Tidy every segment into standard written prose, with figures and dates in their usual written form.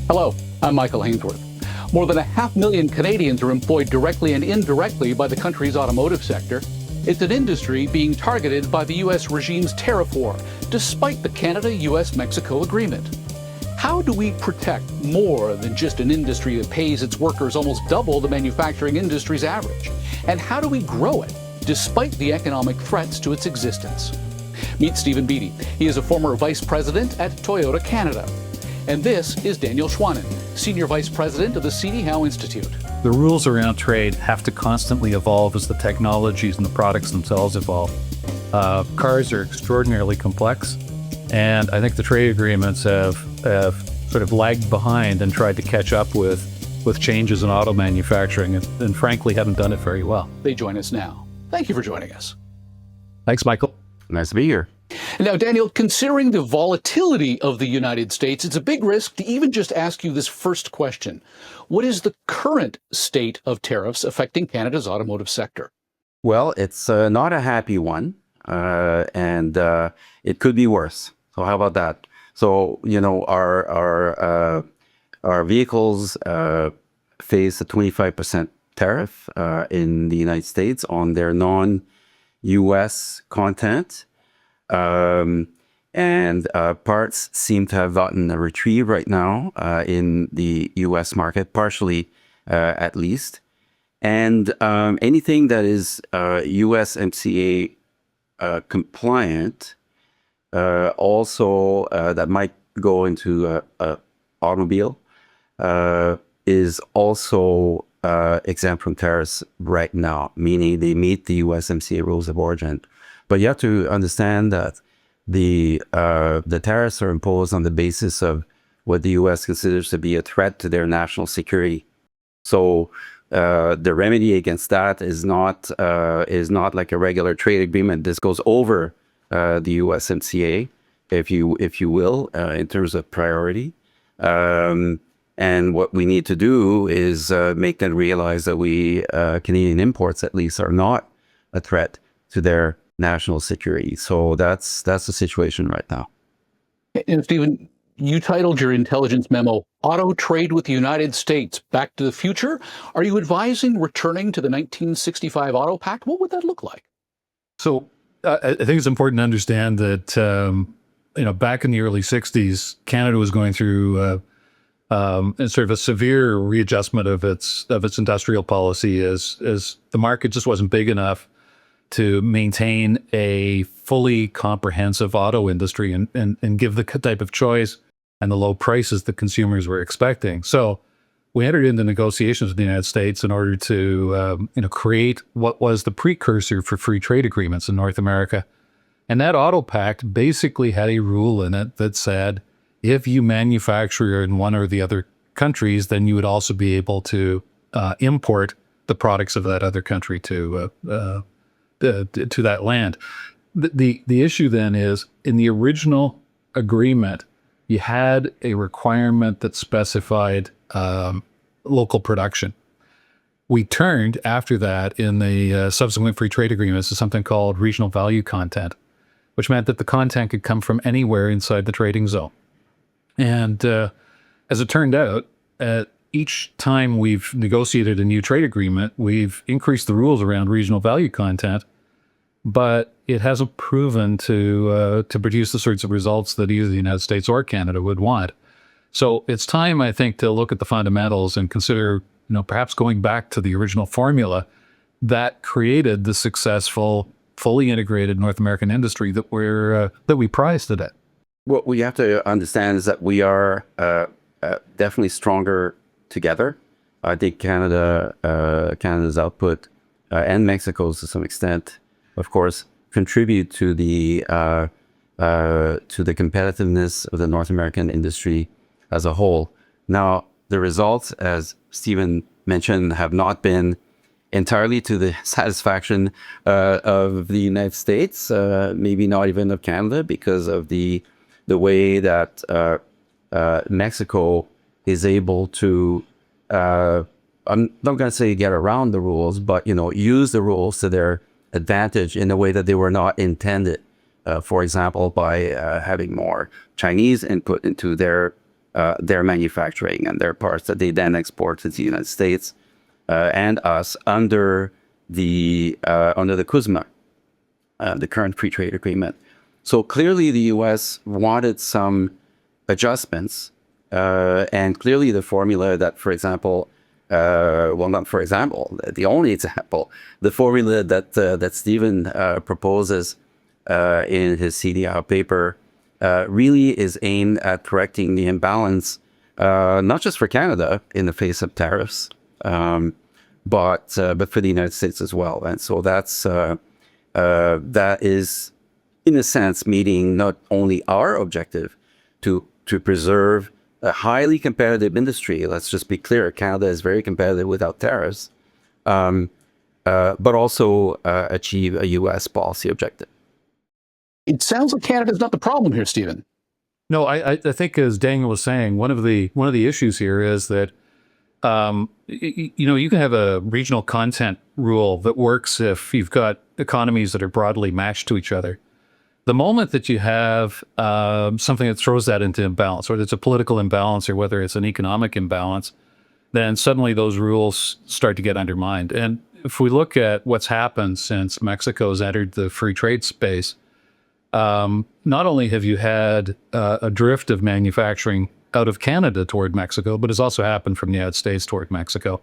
Hello, I'm Michael Hainsworth. More than 500,000 Canadians are employed directly and indirectly by the country's automotive sector. It's an industry being targeted by the U.S. regime's tariff war, despite the Canada-U.S.-Mexico agreement. How do we protect more than just an industry that pays its workers almost double the manufacturing industry's average? And how do we grow it, despite the economic threats to its existence? Meet Stephen Beatty. He is a former vice president at Toyota Canada. And this is Daniel Schwanen, Senior Vice President of the Howe Institute. The rules around trade have to constantly evolve as the technologies and the products themselves evolve. Cars are extraordinarily complex, and I think the trade agreements have sort of lagged behind and tried to catch up with changes in auto manufacturing, and frankly haven't done it very well. They join us now. Thank you for joining us. Thanks, Michael. Nice to be here. Now, Daniel, considering the volatility of the United States, it's a big risk to even just ask you this first question. What is the current state of tariffs affecting Canada's automotive sector? Well, it's not a happy one, and it could be worse. So how about that? So, you know, our vehicles face a 25% tariff in the United States on their non-U.S. content. And parts seem to have gotten a retrieve right now in the U.S. market, partially at least. And anything that is USMCA compliant, also that might go into a automobile, is also exempt from tariffs right now, meaning they meet the USMCA rules of origin. But you have to understand that the tariffs are imposed on the basis of what the U.S. considers to be a threat to their national security. So the remedy against that is not like a regular trade agreement. This goes over the USMCA, if you will, in terms of priority. And what we need to do is make them realize that Canadian imports, at least, are not a threat to their national security. So that's the situation right now. And Stephen, you titled your intelligence memo, Auto Trade with the United States, Back to the Future. Are you advising returning to the 1965 Auto Pact? What would that look like? So I think it's important to understand that, back in the early 60s, Canada was going through sort of a severe readjustment of its industrial policy as the market just wasn't big enough to maintain a fully comprehensive auto industry and give the type of choice and the low prices that consumers were expecting. So we entered into negotiations with the United States in order to create what was the precursor for free trade agreements in North America. And that Auto Pact basically had a rule in it that said, if you manufacture in one or the other countries, then you would also be able to import the products of that other country to that land. The issue then is, in the original agreement, you had a requirement that specified local production. We turned after that in the subsequent free trade agreements to something called regional value content, which meant that the content could come from anywhere inside the trading zone. And as it turned out, each time we've negotiated a new trade agreement, we've increased the rules around regional value content, but it hasn't proven to produce the sorts of results that either the United States or Canada would want. So it's time, I think, to look at the fundamentals and consider, perhaps going back to the original formula that created the successful, fully integrated North American industry that we prize today. What we have to understand is that we are definitely stronger together. I think Canada's output and Mexico's to some extent, of course, contribute to the competitiveness of the North American industry as a whole. Now, the results, as Stephen mentioned, have not been entirely to the satisfaction of the United States, maybe not even of Canada, because of the way that Mexico is able to, I'm not going to say get around the rules, but, use the rules to their advantage in a way that they were not intended. For example, by having more Chinese input into their their manufacturing and their parts that they then export to the United States and us under the CUSMA, the current free trade agreement. So clearly the U.S. wanted some adjustments, and clearly the formula that, for example, well, not for example, the only example, the formula that Stephen proposes in his CDR paper really is aimed at correcting the imbalance, not just for Canada in the face of tariffs, but for the United States as well. And so that is, in a sense, meeting not only our objective to preserve a highly competitive industry. Let's just be clear, Canada is very competitive without tariffs, but also achieve a U.S. policy objective. It sounds like Canada's not the problem here, Stephen. No, I think, as Daniel was saying, one of the issues here is that you can have a regional content rule that works if you've got economies that are broadly matched to each other. The moment that you have something that throws that into imbalance, whether it's a political imbalance or whether it's an economic imbalance, then suddenly those rules start to get undermined. And if we look at what's happened since Mexico's entered the free trade space, not only have you had a drift of manufacturing out of Canada toward Mexico, but it's also happened from the United States toward Mexico.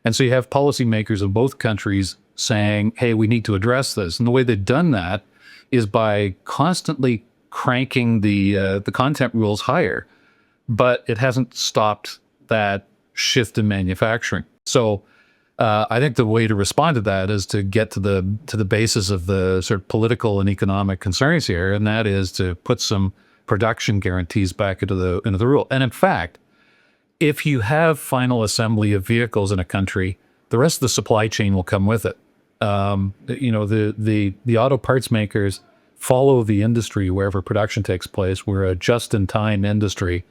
And so you have policymakers of both countries saying, hey, we need to address this. And the way they've done that is by constantly cranking the content rules higher, but it hasn't stopped that shift in manufacturing. So I think the way to respond to that is to get to the basis of the sort of political and economic concerns here, and that is to put some production guarantees back into the rule. And in fact, if you have final assembly of vehicles in a country, the rest of the supply chain will come with it. The auto parts makers follow the industry wherever production takes place. We're a just-in-time industry,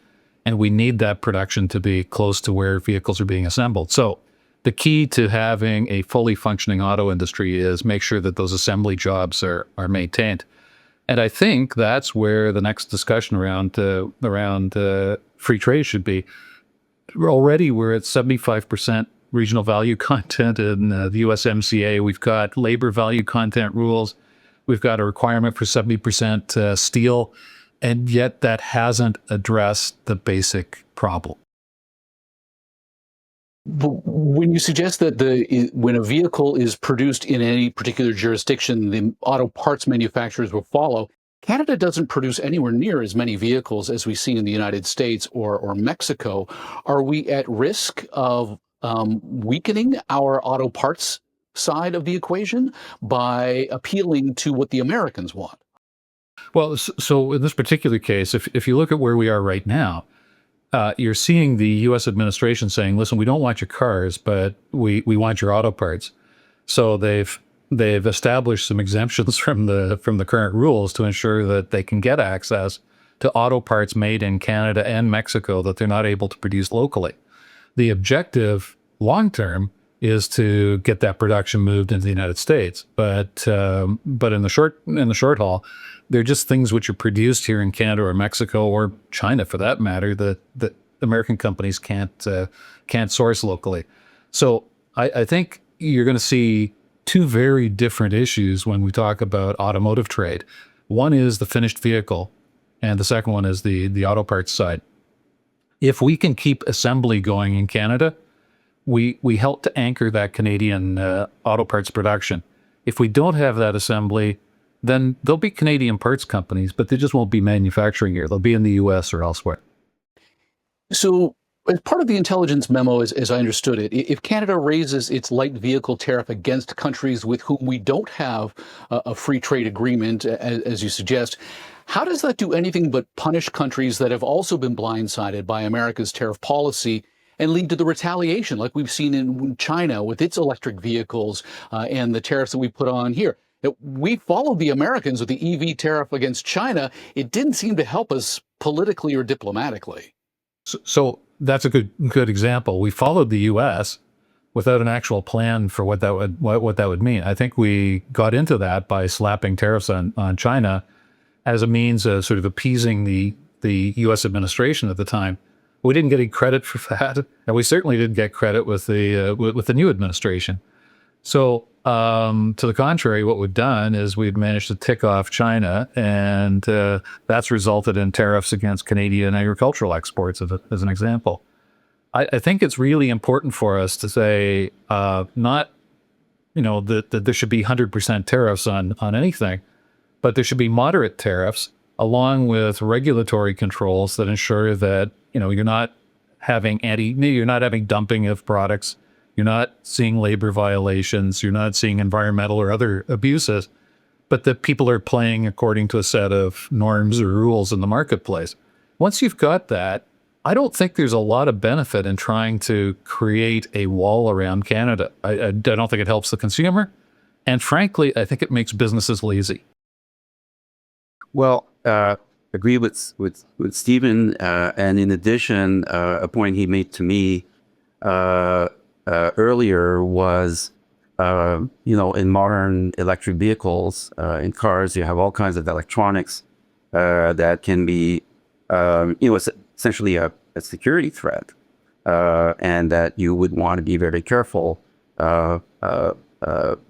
and we need that production to be close to where vehicles are being assembled. So the key to having a fully functioning auto industry is make sure that those assembly jobs are maintained. And I think that's where the next discussion around free trade should be. Already we're at 75% regional value content in the USMCA. We've got labor value content rules. We've got a requirement for 70% steel, and yet that hasn't addressed the basic problem. But when you suggest that when a vehicle is produced in any particular jurisdiction, the auto parts manufacturers will follow, Canada doesn't produce anywhere near as many vehicles as we've seen in the United States or Mexico. Are we at risk of weakening our auto parts side of the equation by appealing to what the Americans want? Well, so in this particular case, if you look at where we are right now, you're seeing the U.S. administration saying, listen, we don't want your cars, but we want your auto parts. So they've established some exemptions from the current rules to ensure that they can get access to auto parts made in Canada and Mexico that they're not able to produce locally. The objective long term is to get that production moved into the United States, but in the short haul, they're just things which are produced here in Canada or Mexico or China, for that matter, that American companies can't source locally. So I think you're going to see two very different issues when we talk about automotive trade. One is the finished vehicle, and the second one is the auto parts side. If we can keep assembly going in Canada, we help to anchor that Canadian auto parts production. If we don't have that assembly, then there'll be Canadian parts companies, but they just won't be manufacturing here. They'll be in the U.S. or elsewhere. So as part of the intelligence memo, as I understood it, if Canada raises its light vehicle tariff against countries with whom we don't have a free trade agreement, as you suggest, how does that do anything but punish countries that have also been blindsided by America's tariff policy and lead to the retaliation like we've seen in China with its electric vehicles and the tariffs that we put on here? We followed the Americans with the EV tariff against China. It didn't seem to help us politically or diplomatically. So that's a good example. We followed the U.S. without an actual plan for what that would mean. I think we got into that by slapping tariffs on China as a means of sort of appeasing the U.S. administration at the time. We didn't get any credit for that, and we certainly didn't get credit with the new administration. So, to the contrary, what we've done is we've managed to tick off China, and that's resulted in tariffs against Canadian agricultural exports, as an example. I think it's really important for us to say, not, that there should be 100% tariffs on anything, but there should be moderate tariffs along with regulatory controls that ensure that, you're not having dumping of products. You're not seeing labor violations. You're not seeing environmental or other abuses, but that people are playing according to a set of norms or rules in the marketplace. Once you've got that, I don't think there's a lot of benefit in trying to create a wall around Canada. I don't think it helps the consumer. And frankly, I think it makes businesses lazy. Well, agree with Stephen. And in addition, a point he made to me earlier was, in modern electric vehicles, in cars, you have all kinds of electronics that can be, it's essentially a security threat, and that you would want to be very careful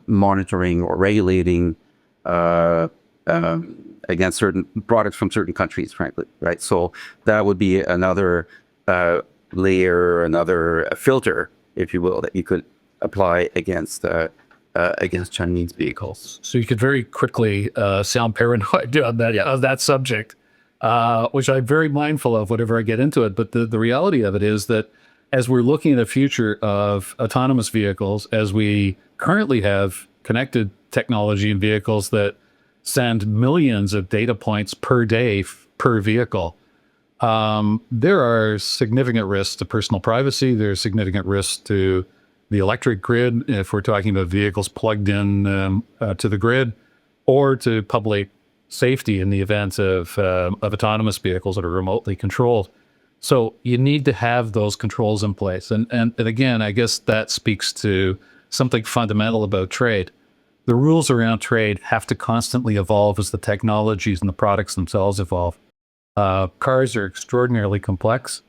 monitoring or regulating against certain products from certain countries, frankly, right? So that would be another layer, another filter, if you will, that you could apply against Chinese vehicles. So you could very quickly sound paranoid on that subject, which I'm very mindful of whenever I get into it. But the reality of it is that as we're looking at the future of autonomous vehicles, as we currently have connected technology in vehicles that send millions of data points per day per vehicle, there are significant risks to personal privacy. There's significant risks to the electric grid, if we're talking about vehicles plugged in to the grid, or to public safety in the event of autonomous vehicles that are remotely controlled. So you need to have those controls in place. And again, I guess that speaks to something fundamental about trade. The rules around trade have to constantly evolve as the technologies and the products themselves evolve. Cars are extraordinarily complex,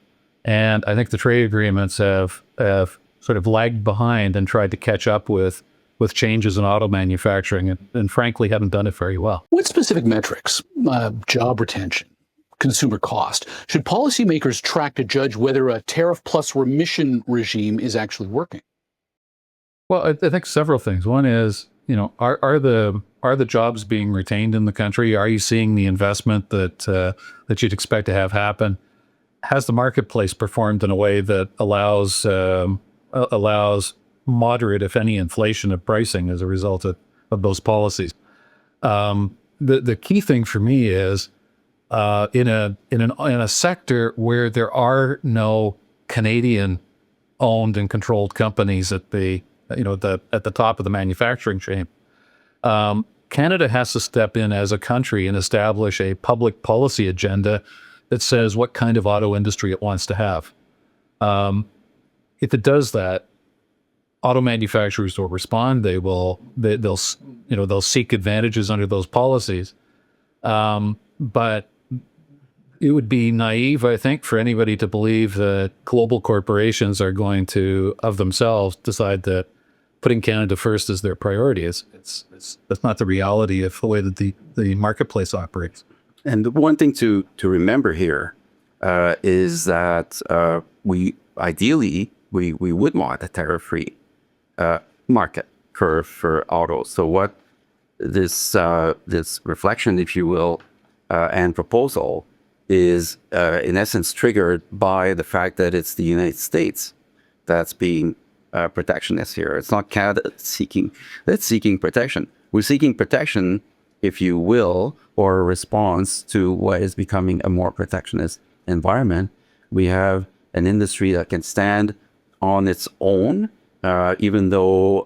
and I think the trade agreements have sort of lagged behind and tried to catch up with changes in auto manufacturing, and frankly haven't done it very well. What specific metrics, job retention, consumer cost, should policymakers track to judge whether a tariff plus remission regime is actually working? Well, I think several things. One is, are the jobs being retained in the country? Are you seeing the investment that you'd expect to have happen? Has the marketplace performed in a way that allows moderate, if any, inflation of pricing as a result of those policies? The key thing for me is in a sector where there are no Canadian owned and controlled companies at the top of the manufacturing chain. Canada has to step in as a country and establish a public policy agenda that says what kind of auto industry it wants to have. If it does that, auto manufacturers will respond. They'll seek advantages under those policies. But it would be naive, I think, for anybody to believe that global corporations are going to, of themselves, decide that putting Canada first is their priority. That's not the reality of the way that the marketplace operates. And the one thing to remember here is that we would want a tariff-free market for autos. So what this reflection, if you will, and proposal is in essence triggered by the fact that it's the United States that's being protectionist here. It's not Canada that's seeking protection. We're seeking protection, if you will, or a response to what is becoming a more protectionist environment. We have an industry that can stand on its own, even though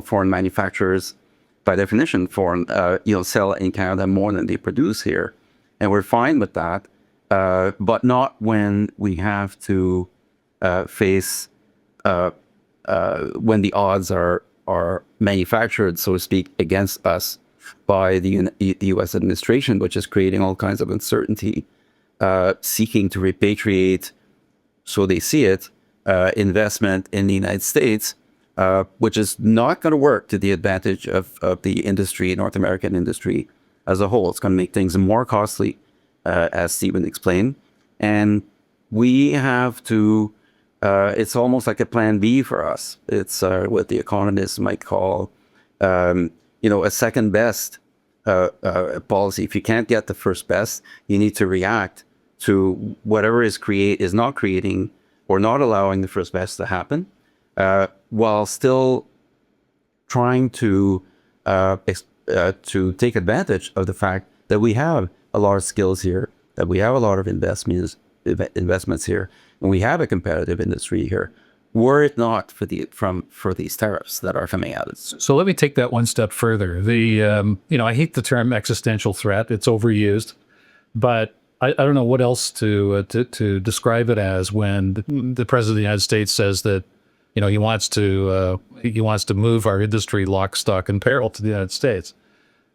foreign manufacturers, by definition, sell in Canada more than they produce here, and we're fine with that. But not when we have to face when the odds are manufactured, so to speak, against us by the U.S. administration, which is creating all kinds of uncertainty seeking to repatriate, so they see it, investment in the United States, which is not going to work to the advantage of the industry, North American industry as a whole. It's going to make things more costly, as Stephen explained. And we have to, it's almost like a plan B for us. It's what the economists might call, a second best policy. If you can't get the first best, you need to react to whatever is not creating or not allowing the first best to happen, while still trying to take advantage of the fact that we have a lot of skills here, that we have a lot of investments here, and we have a competitive industry here, were it not for these tariffs that are coming out. So let me take that one step further. I hate the term existential threat. It's overused, but I don't know what else to describe it as when the president of the United States says that, he wants to move our industry lock, stock, and barrel to the United States.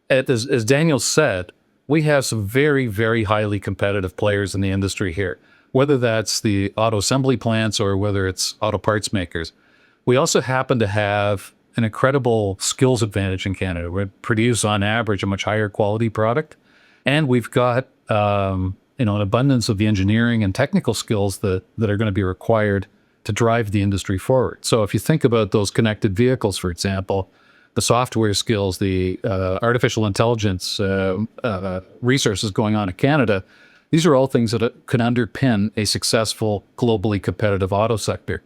As Daniel said, we have some very, very highly competitive players in the industry here, whether that's the auto assembly plants or whether it's auto parts makers. We also happen to have an incredible skills advantage in Canada. We produce, on average, a much higher quality product, and we've got an abundance of the engineering and technical skills that are going to be required to drive the industry forward. So if you think about those connected vehicles, for example, the software skills, the artificial intelligence resources going on in Canada, these are all things that could underpin a successful, globally competitive auto sector.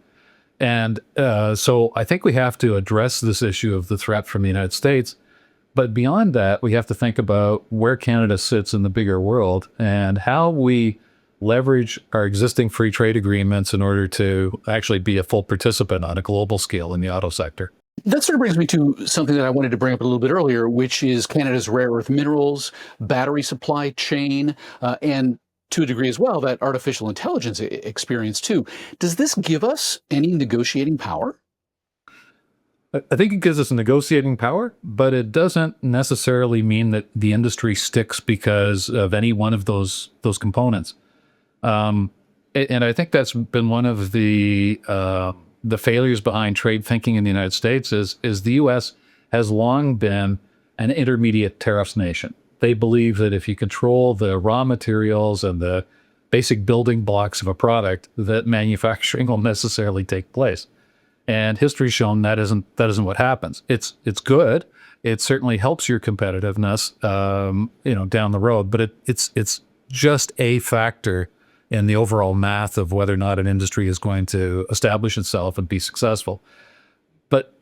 And so I think we have to address this issue of the threat from the United States. But beyond that, we have to think about where Canada sits in the bigger world and how we leverage our existing free trade agreements in order to actually be a full participant on a global scale in the auto sector. That sort of brings me to something that I wanted to bring up a little bit earlier, which is Canada's rare earth minerals, battery supply chain, and to a degree as well, that artificial intelligence experience too. Does this give us any negotiating power? I think it gives us negotiating power, but it doesn't necessarily mean that the industry sticks because of any one of those components. And I think that's been one of the failures behind trade thinking in the United States is the U.S. has long been an intermediate tariffs nation. They believe that if you control the raw materials and the basic building blocks of a product, that manufacturing will necessarily take place. And history's shown that isn't what happens. It's good. It certainly helps your competitiveness, down the road. But it's just a factor in the overall math of whether or not an industry is going to establish itself and be successful. But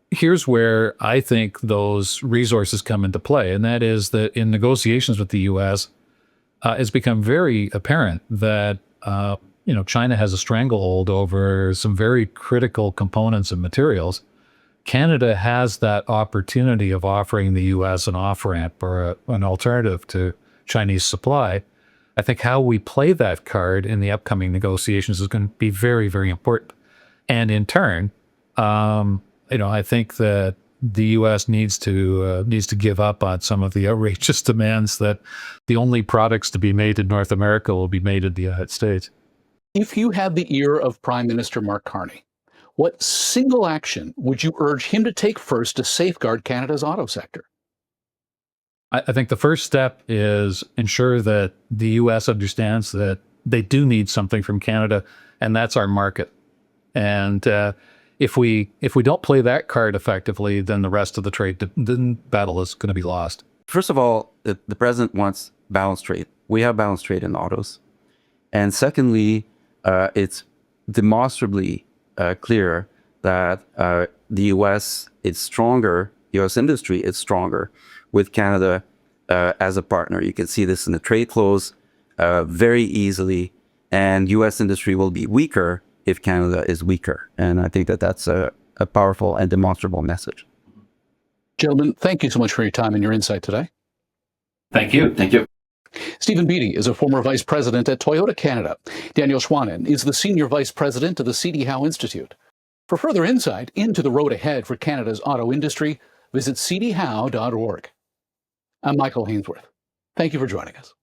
here's where I think those resources come into play, and that is that in negotiations with the U.S., it's become very apparent that China has a stranglehold over some very critical components and materials. Canada has that opportunity of offering the U.S. an off-ramp or an alternative to Chinese supply. I think how we play that card in the upcoming negotiations is going to be very, very important. And in turn, I think that the U.S. needs to give up on some of the outrageous demands that the only products to be made in North America will be made in the United States. If you had the ear of Prime Minister Mark Carney, what single action would you urge him to take first to safeguard Canada's auto sector? I think the first step is ensure that the U.S. understands that they do need something from Canada, and that's our market. And if we don't play that card effectively, then the rest of the trade battle is going to be lost. First of all, the president wants balanced trade. We have balanced trade in autos. And secondly, it's demonstrably clear that the U.S. is stronger, U.S. industry is stronger with Canada as a partner. You can see this in the trade flows very easily, and U.S. industry will be weaker if Canada is weaker. And I think that that's a powerful and demonstrable message. Gentlemen, thank you so much for your time and your insight today. Thank you. Thank you. Stephen Beatty is a former vice president at Toyota Canada. Daniel Schwanen is the senior vice president of the C.D. Howe Institute. For further insight into the road ahead for Canada's auto industry, visit cdhowe.org. I'm Michael Hainsworth. Thank you for joining us.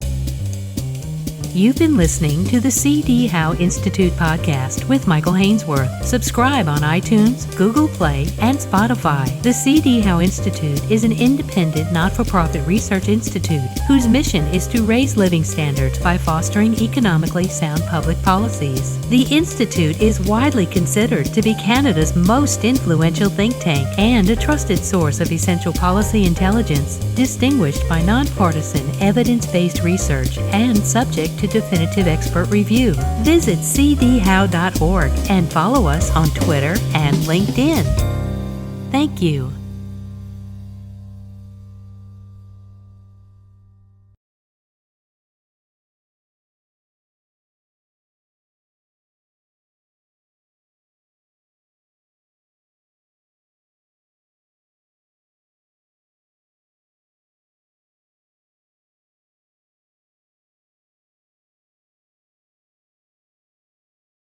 You've been listening to the C.D. Howe Institute podcast with Michael Hainsworth. Subscribe on iTunes, Google Play, and Spotify. The C.D. Howe Institute is an independent, not-for-profit research institute whose mission is to raise living standards by fostering economically sound public policies. The Institute is widely considered to be Canada's most influential think tank and a trusted source of essential policy intelligence, distinguished by nonpartisan, evidence-based research and subject to definitive expert review. Visit cdhow.org and follow us on Twitter and LinkedIn. Thank you.